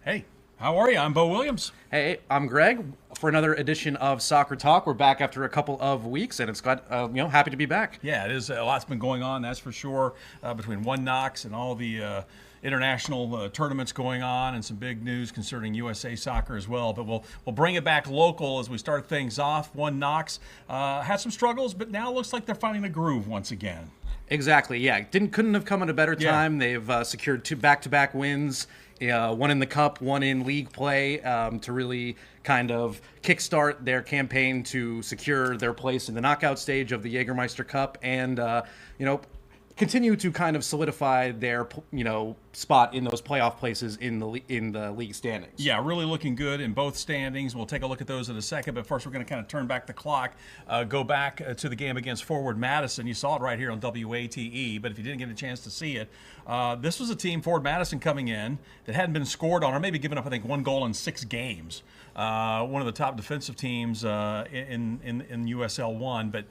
Hey, how are you? I'm Bo Williams. Hey, I'm Greg for another edition of Soccer Talk. We're back after a couple of weeks, and it's got happy to be back. Yeah, it is. A lot's been going on, that's for sure, between One Knox and all the international tournaments going on, and some big news concerning USA Soccer as well. But we'll bring it back local as we start things off. One Knox had some struggles, but now it looks like they're finding the groove once again. Exactly. Yeah, couldn't have come at a better time. Yeah. They've secured two back-to-back wins. One in the Cup, one in league play, to really kind of kickstart their campaign to secure their place in the knockout stage of the Jägermeister Cup, and continue to kind of solidify their spot in those playoff places in the league standings. Yeah, really looking good in both standings. We'll take a look at those in a second, but first we're going to kind of turn back the clock, go back to the game against Forward Madison. You saw it right here on WATE, but if you didn't get a chance to see it, this was a team, Forward Madison, coming in that hadn't been scored on, or maybe given up, I think, 1 goal in 6 games. One of the top defensive teams in USL 1, but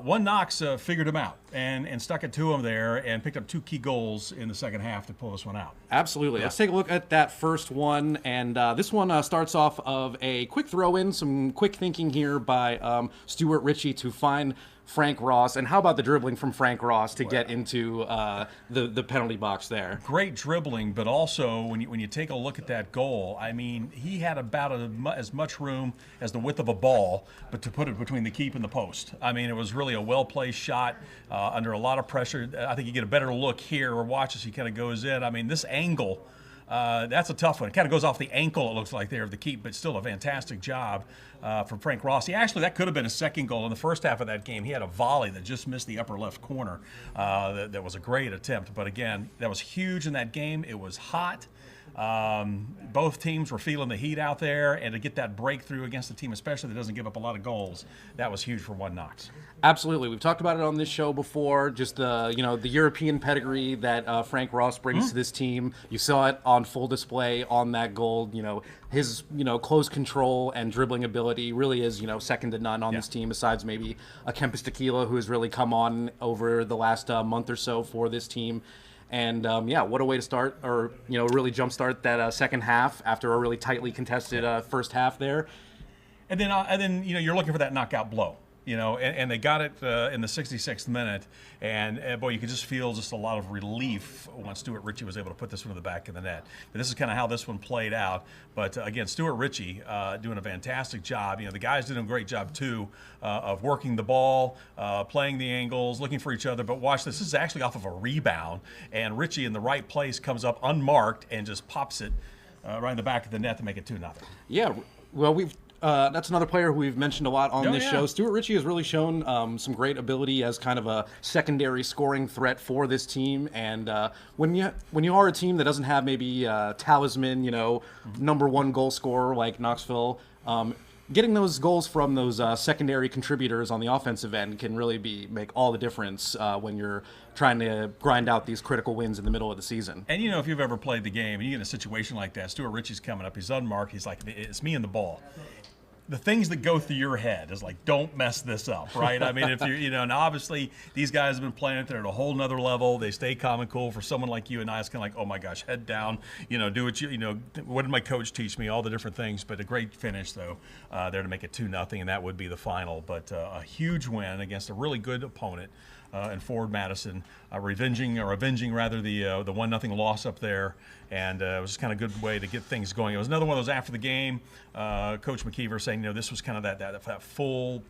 One Knox figured him out and stuck it to him there and picked up 2 key goals in the second half to pull this one out. Absolutely. Yeah. Let's take a look at that first one. And this one starts off of a quick throw-in, some quick thinking here by Stuart Ritchie to find Frank Ross. And how about the dribbling from Frank Ross to get into the penalty box there? Great dribbling, but also when you take a look at that goal, I mean, he had about as much room as the width of a ball, but to put it between the keep and the post. I mean, it was really a well-placed shot under a lot of pressure. I think you get a better look here or watch as he kind of goes in. I mean, this angle, that's a tough one. It kind of goes off the ankle, it looks like there, of the keep, but still a fantastic job from Frank Rossi. Actually, that could have been a second goal. In the first half of that game, he had a volley that just missed the upper left corner. That was a great attempt. But again, that was huge in that game. It was hot. Both teams were feeling the heat out there, and to get that breakthrough against a team especially that doesn't give up a lot of goals, that was huge for One Knox. Absolutely. We've talked about it on this show before, just the European pedigree that Frank Ross brings to this team. You saw it on full display on that goal. His close control and dribbling ability really is second to none on this team, besides maybe a Kempis Tequila, who has really come on over the last month or so for this team. And what a way to start, or really jumpstart that second half after a really tightly contested first half there. And then you're looking for that knockout blow. And they got it in the 66th minute, and boy, you could just feel just a lot of relief once Stuart Ritchie was able to put this one to the back of the net. But this is kind of how this one played out. But again, Stuart Ritchie doing a fantastic job. The guys did a great job too of working the ball, playing the angles, looking for each other. But watch this. This is actually off of a rebound, and Ritchie in the right place comes up unmarked and just pops it right in the back of the net to make it 2-0. Yeah, well, that's another player who we've mentioned a lot on this show. Stuart Ritchie has really shown some great ability as kind of a secondary scoring threat for this team. And when you are a team that doesn't have maybe talisman, number 1 goal scorer like Knoxville, getting those goals from those secondary contributors on the offensive end can really make all the difference when you're trying to grind out these critical wins in the middle of the season. And if you've ever played the game and you get in a situation like that, Stuart Ritchie's coming up, he's unmarked, he's like, it's me and the ball. The things that go through your head is like, don't mess this up, right? I mean, if you're, and obviously these guys have been playing it, they're at a whole nother level. They stay calm and cool. For someone like you and I, it's kind of like, oh my gosh, head down, do what what did my coach teach me? All the different things, but a great finish though, there to make it 2-0, and that would be the final. But a huge win against a really good opponent. And Forward Madison, avenging the 1-0 loss up there, and it was just kind of a good way to get things going. It was another one of those after the game, Coach McKeever saying, this was kind of that full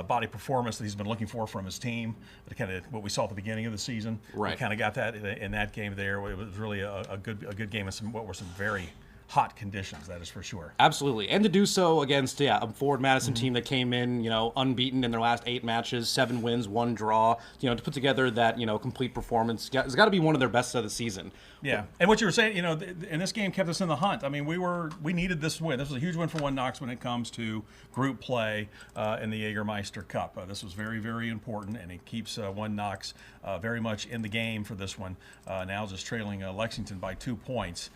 body performance that he's been looking for from his team, kind of what we saw at the beginning of the season. Right. We kind of got that in that game there. It was really a good game and what were some very hot conditions, that is for sure. Absolutely. And to do so against a Forward Madison team that came in, unbeaten in their last 8 matches, 7 wins, 1 draw, to put together that, complete performance, it's got to be one of their best of the season. Yeah. And what you were saying, and this game kept us in the hunt. I mean, we needed this win. This was a huge win for One Knox when it comes to group play in the Jägermeister Cup. This was very, very important, and it keeps One Knox very much in the game for this one. Now just trailing Lexington by 2 points.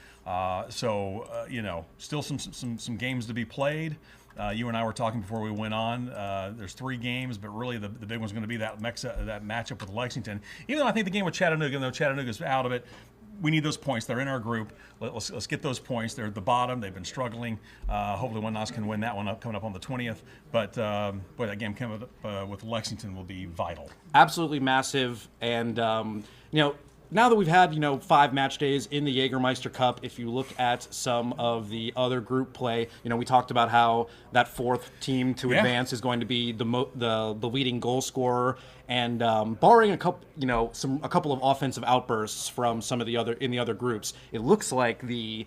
Still some games to be played. You and I were talking before we went on. There's 3 games, but really the big one's going to be that matchup with Lexington. Even though I think the game with Chattanooga, though Chattanooga's out of it, we need those points. They're in our group. Let's get those points. They're at the bottom. They've been struggling. Hopefully, One Knox can win that one coming up on the 20th. But boy, that game coming up with Lexington will be vital. Absolutely massive, and now that we've had 5 match days in the Jägermeister Cup, if you look at some of the other group play, we talked about how that 4th team to advance is going to be the leading goal scorer, and barring a couple of offensive outbursts from some of the other groups, it looks like the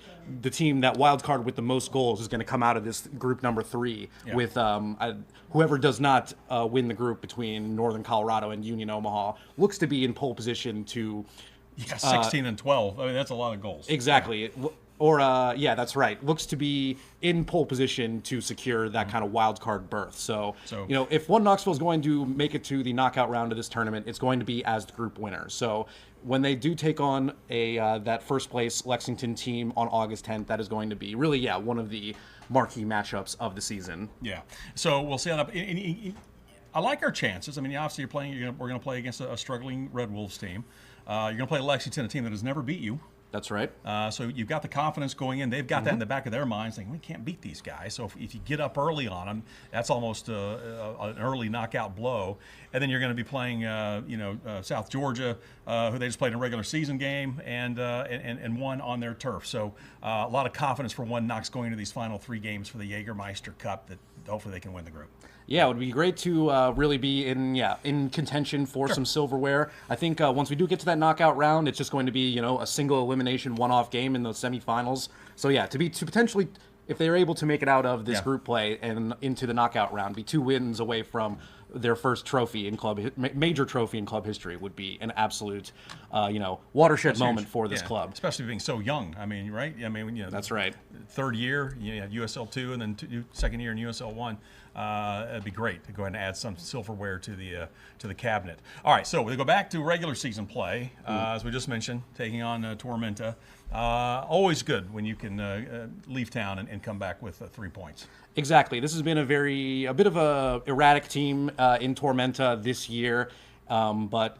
team, that wild card with the most goals, is going to come out of this group number 3 with whoever does not win the group between Northern Colorado and Union Omaha looks to be in pole position to. Yeah, 16 and 12. I mean, that's a lot of goals. Exactly. Or, that's right. Looks to be in pole position to secure that kind of wild card berth. So, if One Knoxville is going to make it to the knockout round of this tournament, it's going to be as the group winner. So, when they do take on that first place Lexington team on August 10th, that is going to be really, one of the marquee matchups of the season. Yeah. So, we'll see how that. I like our chances. I mean, obviously, we're going to play against a struggling Red Wolves team. You're going to play Lexington, a team that has never beat you. That's right. So you've got the confidence going in. They've got that in the back of their minds, thinking, we can't beat these guys. So if you get up early on them, that's almost an early knockout blow. And then you're going to be playing, South Georgia, who they just played in a regular season game and won on their turf. So a lot of confidence for One Knox going into these final 3 games for the Jägermeister Cup that hopefully they can win the group. Yeah, it would be great to really be in contention for some silverware. I think once we do get to that knockout round, it's just going to be a single elimination one-off game in those semifinals. So to potentially, if they're able to make it out of this group play and into the knockout round, be 2 wins away from their first trophy in major trophy in club history would be an absolute watershed moment for this club, especially being so young. I mean, right? I mean, that's right. 3rd year, you have USL 2, and then 2nd year in USL 1. It'd be great to go ahead and add some silverware to the cabinet. All right, so we go back to regular season play, as we just mentioned, taking on Tormenta. Always good when you can leave town and come back with 3 points. Exactly. This has been a bit of a erratic team in Tormenta this year, but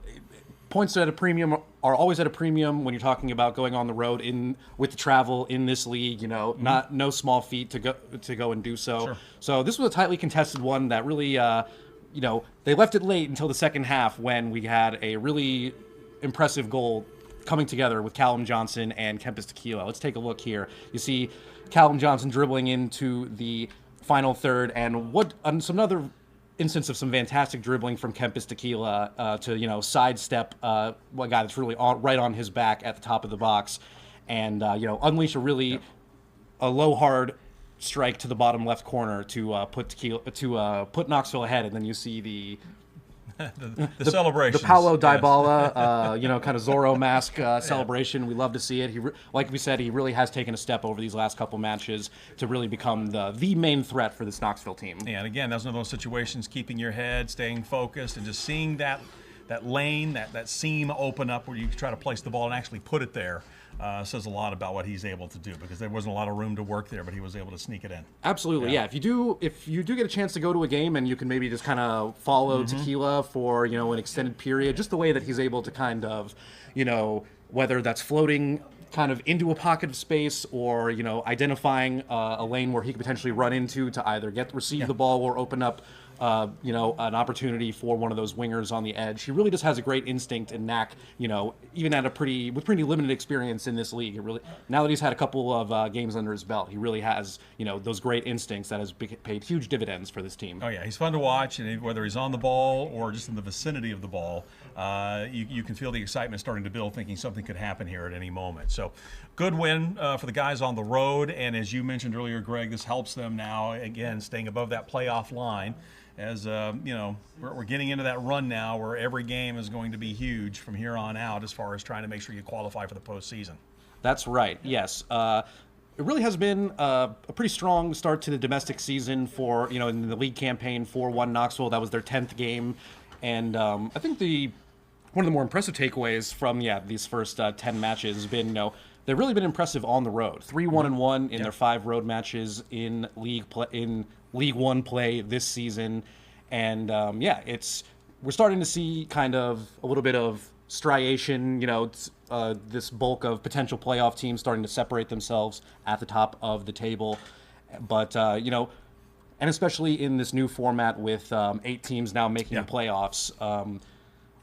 points at a premium are always at a premium when you're talking about going on the road with the travel in this league. No small feat to go and do so. Sure. So this was a tightly contested one that really, they left it late until the second half when we had a really impressive goal coming together with Callum Johnson and Kempis Tequila. Let's take a look here. You see Callum Johnson dribbling into the final third, and some other instance of some fantastic dribbling from Kempis Tequila to sidestep a guy that's really right on his back at the top of the box, and unleash a low hard strike to the bottom left corner to put Knoxville ahead, and then you see the celebration, the Paulo Dybala, kind of Zorro mask celebration. We love to see it. Like we said, he really has taken a step over these last couple matches to really become the main threat for this Knoxville team. Yeah, and again, that's one of those situations, keeping your head, staying focused, and just seeing that lane, that seam open up where you try to place the ball and actually put it there. Says a lot about what he's able to do, because there wasn't a lot of room to work there, but he was able to sneak it in. Absolutely, yeah. If you do get a chance to go to a game and you can maybe just kind of follow Tequila for an extended period, just the way that he's able to kind of, whether that's floating kind of into a pocket of space or identifying a lane where he could potentially run into to either receive the ball or open up an opportunity for one of those wingers on the edge. He really just has a great instinct and knack, even at with pretty limited experience in this league. Now that he's had a couple of games under his belt, he really has, those great instincts that has paid huge dividends for this team. Oh yeah, he's fun to watch, and whether he's on the ball or just in the vicinity of the ball, you can feel the excitement starting to build, thinking something could happen here at any moment. So good win for the guys on the road, and as you mentioned earlier, Greg, this helps them now, again, staying above that playoff line. As we're getting into that run now where every game is going to be huge from here on out as far as trying to make sure you qualify for the postseason. That's right, yes. It really has been a pretty strong start to the domestic season for, in the league campaign for One Knoxville. That was their 10th game. And I think one of the more impressive takeaways from, these first 10 matches has been, they've really been impressive on the road. 3-1-1 in their 5 road matches in League One play this season, and we're starting to see kind of a little bit of striation, this bulk of potential playoff teams starting to separate themselves at the top of the table. But, and especially in this new format with 8 teams now making the playoffs.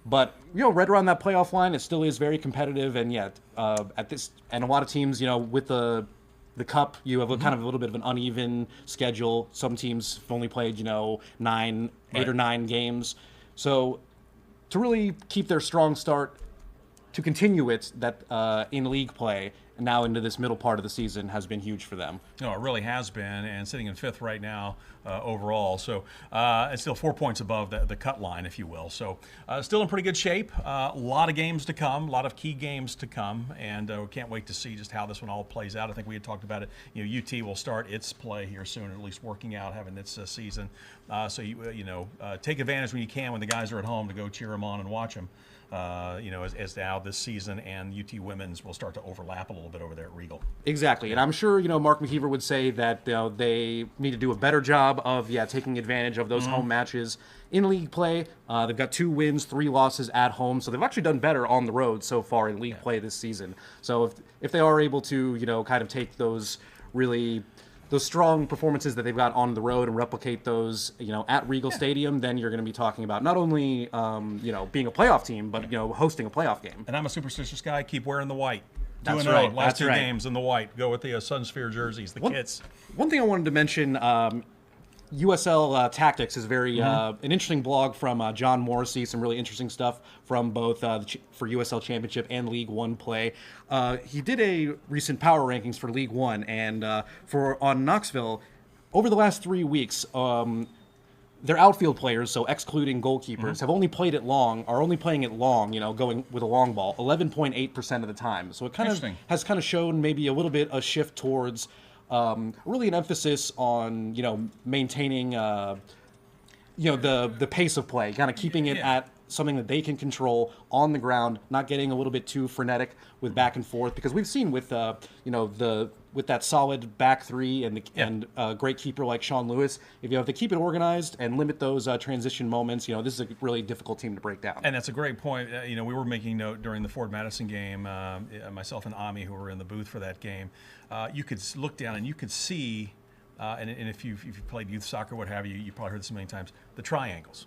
But, right around that playoff line, it still is very competitive. And yet, at this, and a lot of teams, with the Cup, you have a kind of a little bit of an uneven schedule. Some teams have only played, 8 or 9 games. So to really keep their strong start, to continue it in league play and now into this middle part of the season has been huge for them. No, it really has been, and sitting in 5th right now overall. So it's still 4 points above the cut line, if you will. So still in pretty good shape. A lot of games to come, a lot of key games to come, and we can't wait to see just how this one all plays out. I think we had talked about it. UT will start its play here soon, or at least working out, having its season. So take advantage when you can when the guys are at home to go cheer them on and watch them. As now this season and UT women's will start to overlap a little bit over there at Regal. Exactly, and I'm sure Mark McKeever would say that they need to do a better job of taking advantage of those home matches in league play. They've got 2 wins, 3 losses at home, so they've actually done better on the road so far in league play this season. So if they are able to kind of take those strong performances that they've got on the road and replicate those, at Regal Stadium, then you're going to be talking about not only, being a playoff team, but, hosting a playoff game. And I'm a superstitious guy. Keep wearing the white. That's right. Last 2 games in the white. Go with the Sunsphere jerseys, the kits. One thing I wanted to mention, USL Tactics is very an interesting blog from John Morrissey. Some really interesting stuff from both for USL Championship and League One play. He did a recent power rankings for League One, and on Knoxville over the last 3 weeks. Their outfield players, so excluding goalkeepers, have only playing it long, going with a long ball, 11.8% of the time. So it kind of has shown maybe a little bit a shift towards really an emphasis on, maintaining, the pace of play, kind of keeping it at something that they can control on the ground, not getting a little bit too frenetic with back and forth, because we've seen with, with that solid back 3 and a great keeper like Sean Lewis, if they keep it organized and limit those transition moments, this is a really difficult team to break down. And that's a great point. We were making note during the Forward Madison game, myself and Ami, who were in the booth for that game, you could look down and you could see, and if you've played youth soccer, what have you, you probably heard this a million times, the triangles.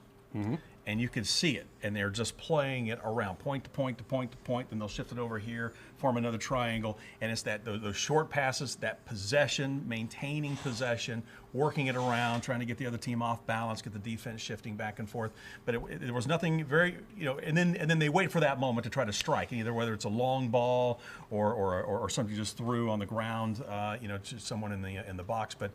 And you could see it, and they're just playing it around point to point to point to point, then they'll shift it over here, form another triangle, and it's those short passes, that possession, maintaining possession, working it around, trying to get the other team off balance, get the defense shifting back and forth. But there was nothing very, and then they wait for that moment to try to strike, either whether it's a long ball or something just threw on the ground, to someone in the box. But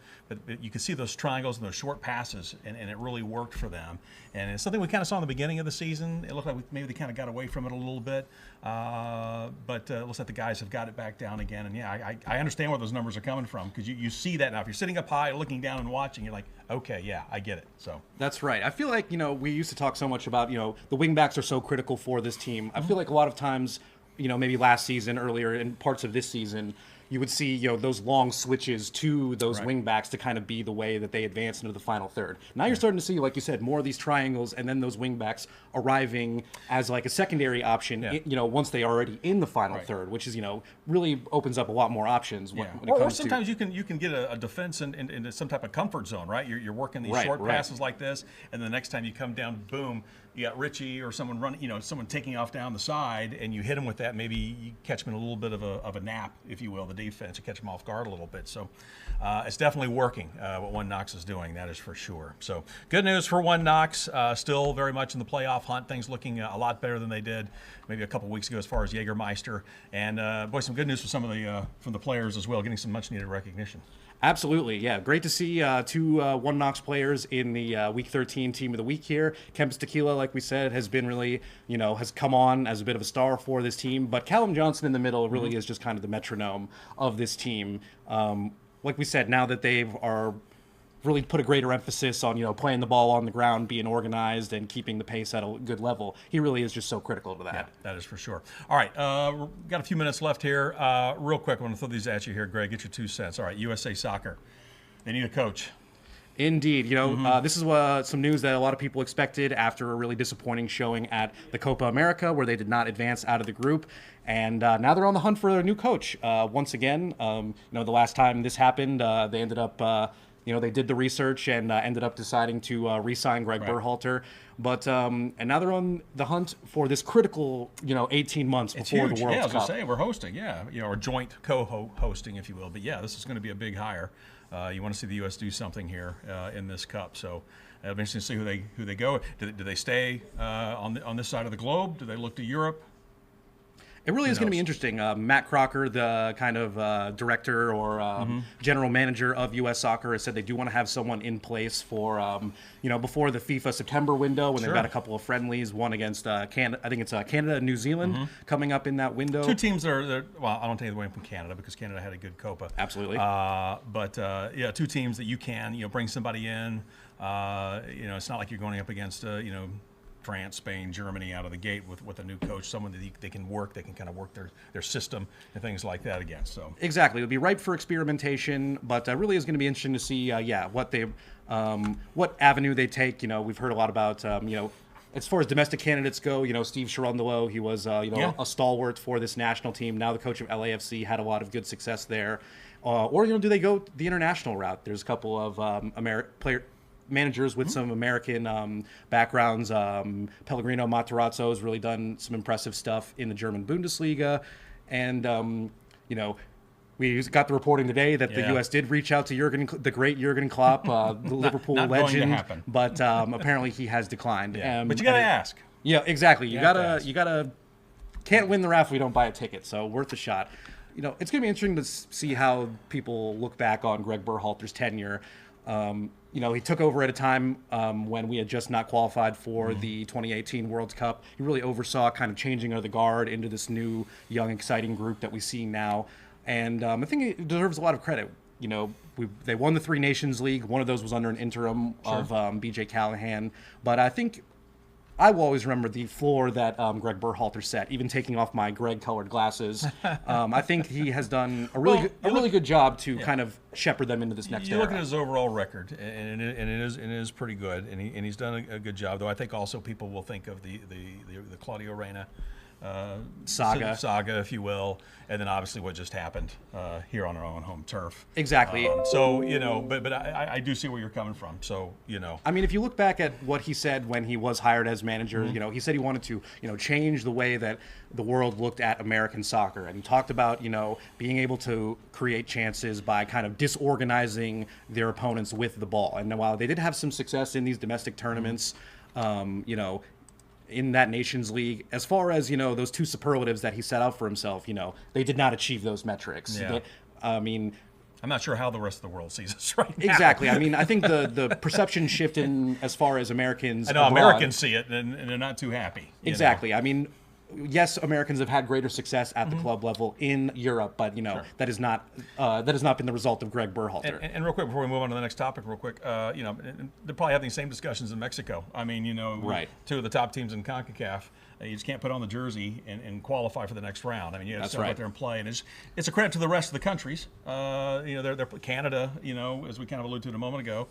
you could see those triangles and those short passes, and it really worked for them. And it's something we kind of saw in the beginning of the season. It looked like maybe they kind of got away from it a little bit, but it looks like the guys have got it back down again. And I understand where those numbers are coming from, because you see that now. If you're sitting up high, looking down and watching, you're like, okay, yeah, I get it. So that's right. I feel like we used to talk so much about the wing backs are so critical for this team. I feel like a lot of times, maybe last season, earlier in parts of this season, you would see those long switches to those wing backs to kind of be the way that they advance into the final third. Now you're starting to see, like you said, more of these triangles, and then those wing backs arriving as like a secondary option. Once they are already in the final third, which is really opens up a lot more options. When it comes or sometimes you can get a defense into some type of comfort zone, right? You're working these short passes like this, and the next time you come down, boom, you got Richie or someone running, someone taking off down the side, and you hit him with that. Maybe you catch him in a little bit of a nap, if you will, the defense. You catch him off guard a little bit. So it's definitely working, what One Knox is doing, that is for sure. So good news for One Knox. Still very much in the playoff hunt. Things looking a lot better than they did maybe a couple weeks ago as far as Jägermeister. And, some good news for some of from the players as well, getting some much-needed recognition. Absolutely, yeah. Great to see 2 One Knox players in the Week 13 Team of the Week here. Kemp's Tequila, like we said, has been really, has come on as a bit of a star for this team. But Callum Johnson in the middle really is just kind of the metronome of this team. Like we said, now that they are really put a greater emphasis on, playing the ball on the ground, being organized, and keeping the pace at a good level, he really is just so critical to that. Yeah, that is for sure. All right, we've got a few minutes left here. Real quick, I want to throw these at you here, Greg. Get your 2 cents. All right, USA Soccer. They need a coach. Indeed. This is some news that a lot of people expected after a really disappointing showing at the Copa America, where they did not advance out of the group. And now they're on the hunt for a new coach. Once again, the last time this happened, they ended up, they did the research and ended up deciding to re-sign Greg Berhalter. But and now they're on the hunt for this critical, 18 months before the World Cup. Yeah, I was going to say, we're hosting, or joint co-hosting, if you will. But yeah, this is going to be a big hire. You want to see the U.S. do something here in this cup. So it'll be interesting to see who they go. Do they stay on this side of the globe? Do they look to Europe? It really is going to be interesting. Matt Crocker, the kind of director or general manager of U.S. Soccer, has said they do want to have someone in place for, before the FIFA September window when they've got a couple of friendlies, one against Canada. I think it's Canada and New Zealand coming up in that window. Two teams that are well, I don't take it away from Canada because Canada had a good Copa. Absolutely. But two teams that you can, bring somebody in. It's not like you're going up against, France, Spain, Germany out of the gate with a new coach, someone that they can kind of work their system and things like that against. So exactly, it'll be ripe for experimentation, but really is going to be interesting to see, what avenue they take. We've heard a lot about, as far as domestic candidates go, Steve Cherundolo, he was, a stalwart for this national team. Now the coach of LAFC, had a lot of good success there. Or do they go the international route? There's a couple of managers with some American backgrounds. Pellegrino Matarazzo has really done some impressive stuff in the German Bundesliga. And, we got the reporting today that the U.S. did reach out to the great Jurgen Klopp, the Liverpool not legend. Going to happen. But apparently he has declined. Yeah. But you got to ask. Yeah, exactly. You gotta can't win the raffle if you don't buy a ticket. So worth a shot. It's going to be interesting to see how people look back on Greg Berhalter's tenure. He took over at a time when we had just not qualified for the 2018 World Cup. He really oversaw kind of changing of the guard into this new, young, exciting group that we see now. And I think it deserves a lot of credit. They won the Three Nations League. One of those was under an interim of B.J. Callahan. But I think I will always remember the floor that Greg Berhalter set, even taking off my Greg-colored glasses. I think he has done a really good job to kind of shepherd them into this next era. You look at his overall record, and it is pretty good, and he's done a good job. Though I think also people will think of the Claudio Reyna saga, if you will, and then obviously what just happened here on our own home turf. Exactly. But I do see where you're coming from. So I mean, if you look back at what he said when he was hired as manager, he said he wanted to change the way that the world looked at American soccer, and he talked about being able to create chances by kind of disorganizing their opponents with the ball. And while they did have some success in these domestic tournaments, in that Nations League, as far as those two superlatives that he set out for himself, they did not achieve those metrics. Yeah. I'm not sure how the rest of the world sees us right now. Exactly. I mean, I think the perception shift in as far as Americans. I know abroad, Americans see it and they're not too happy. Exactly. I mean, yes, Americans have had greater success at the club level in Europe, but that has not been the result of Greg Berhalter. And real quick before we move on to the next topic, they're probably having the same discussions in Mexico. I mean, right. Two of the top teams in CONCACAF, you just can't put on the jersey and qualify for the next round. I mean, you have to start out there and play, and it's a credit to the rest of the countries. They're Canada, as we kind of alluded to a moment ago,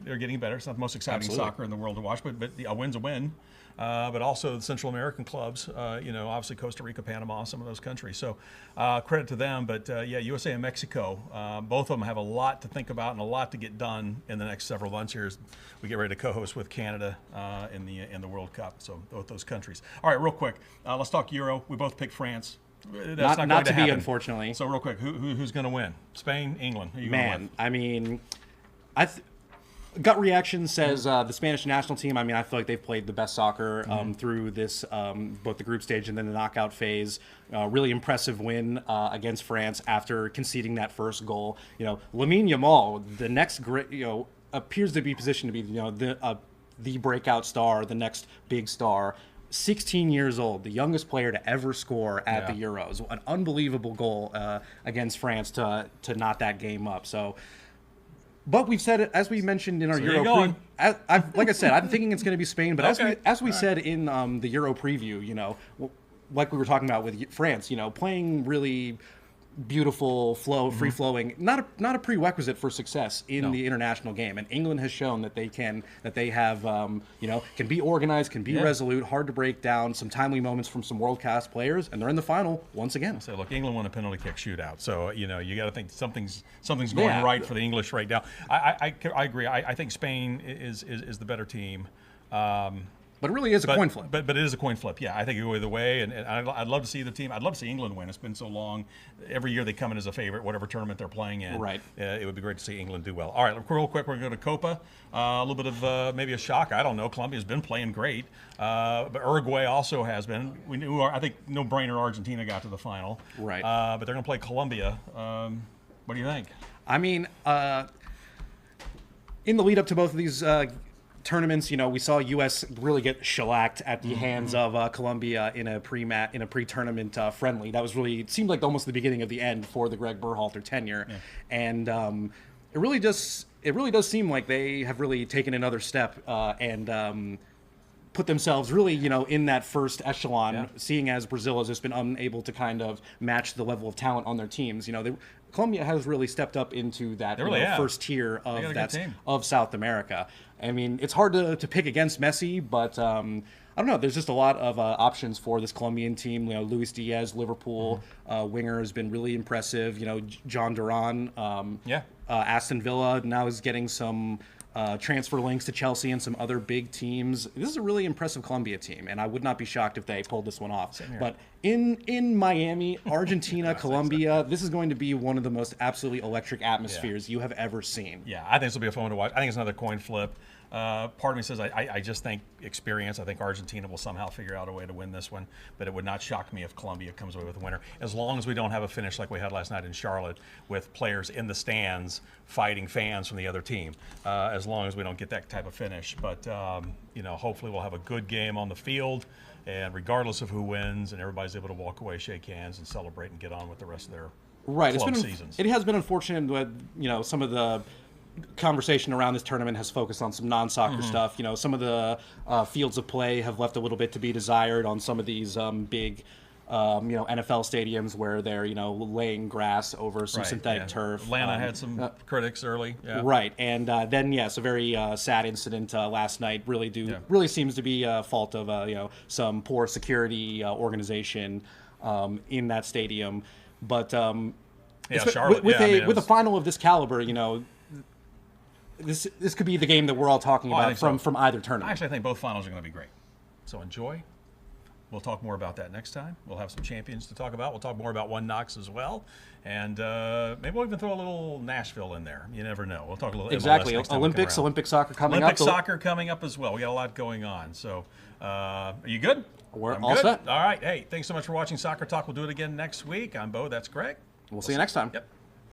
they're getting better. It's not the most exciting soccer in the world to watch, but a win's a win. But also the Central American clubs, obviously Costa Rica, Panama, some of those countries. So credit to them. But USA and Mexico, both of them have a lot to think about and a lot to get done in the next several months here as we get ready to co-host with Canada in the World Cup. So both those countries. All right, real quick, let's talk Euro. We both picked France. That's not going to be, happen. Unfortunately. So real quick, who's going to win? Spain, England? Who are you going to win? I mean, gut reaction says the Spanish national team. I mean, I feel like they've played the best soccer through this, both the group stage and then the knockout phase. Really impressive win against France after conceding that first goal. Lamine Yamal, the next great, appears to be positioned to be, the breakout star, the next big star. 16 years old, the youngest player to ever score at the Euros. An unbelievable goal against France to knot that game up. So. But we've said it, as we mentioned in our Euro preview. Like I said, I'm thinking it's going to be Spain. But as we said in the Euro preview, like we were talking about with France, playing really, beautiful flow, free flowing, not a prerequisite for success in the international game. And England has shown that they have, can be organized, can be resolute, hard to break down, some timely moments from some world class players, and they're in the final once again. So look, England won a penalty kick shootout, so you got to think something's going right for the English right now. I agree. I think Spain is the better team. But it really is a coin flip. But it is a coin flip. Yeah, I think it go either way, and I'd love to see the team. I'd love to see England win. It's been so long. Every year they come in as a favorite, whatever tournament they're playing in. Right. It would be great to see England do well. All right, real quick, we're going to go to Copa. A little bit of maybe a shock. I don't know. Colombia's been playing great, but Uruguay also has been. We knew. I think no brainer. Argentina got to the final. Right. But they're going to play Colombia. What do you think? I mean, in the lead up to both of these tournaments, we saw U.S. really get shellacked at the hands of Colombia in a pre-tournament friendly. That was really, it seemed like almost the beginning of the end for the Greg Berhalter tenure, and it really does seem like they have really taken another step and put themselves really, in that first echelon. Seeing as Brazil has just been unable to kind of match the level of talent on their teams, Colombia has really stepped up into that first tier of South America. I mean, it's hard to pick against Messi, but I don't know. There's just a lot of options for this Colombian team. Luis Diaz, Liverpool winger, has been really impressive. John Duran, Aston Villa now is getting some transfer links to Chelsea and some other big teams. This is a really impressive Colombia team, and I would not be shocked if they pulled this one off. But in Miami, Argentina, Colombia, this is going to be one of the most absolutely electric atmospheres you have ever seen. Yeah, I think this will be a fun one to watch. I think it's another coin flip. Part of me says I just think experience. I think Argentina will somehow figure out a way to win this one, but it would not shock me if Colombia comes away with a winner, as long as we don't have a finish like we had last night in Charlotte with players in the stands fighting fans from the other team. As long as we don't get that type of finish, but hopefully we'll have a good game on the field, and regardless of who wins, and everybody's able to walk away, shake hands, and celebrate and get on with the rest of their club seasons. It has been unfortunate that some of the conversation around this tournament has focused on some non-soccer stuff. Some of the fields of play have left a little bit to be desired on some of these big NFL stadiums where they're laying grass over some synthetic turf. Atlanta had some critics early. Right, and then a very sad incident last night. Really seems to be a fault of some poor security organization in that stadium. But Charlotte, with a final of this caliber, This could be the game that we're all talking about from either tournament. Actually, I think both finals are going to be great. So enjoy. We'll talk more about that next time. We'll have some champions to talk about. We'll talk more about One Knox as well. And maybe we'll even throw a little Nashville in there. You never know. We'll talk a little Exactly. Olympic soccer coming up. Olympic soccer coming up as well. We got a lot going on. So are you good? We're all set. All right. Hey, thanks so much for watching Soccer Talk. We'll do it again next week. I'm Bo. That's Greg. We'll see you next time. Yep.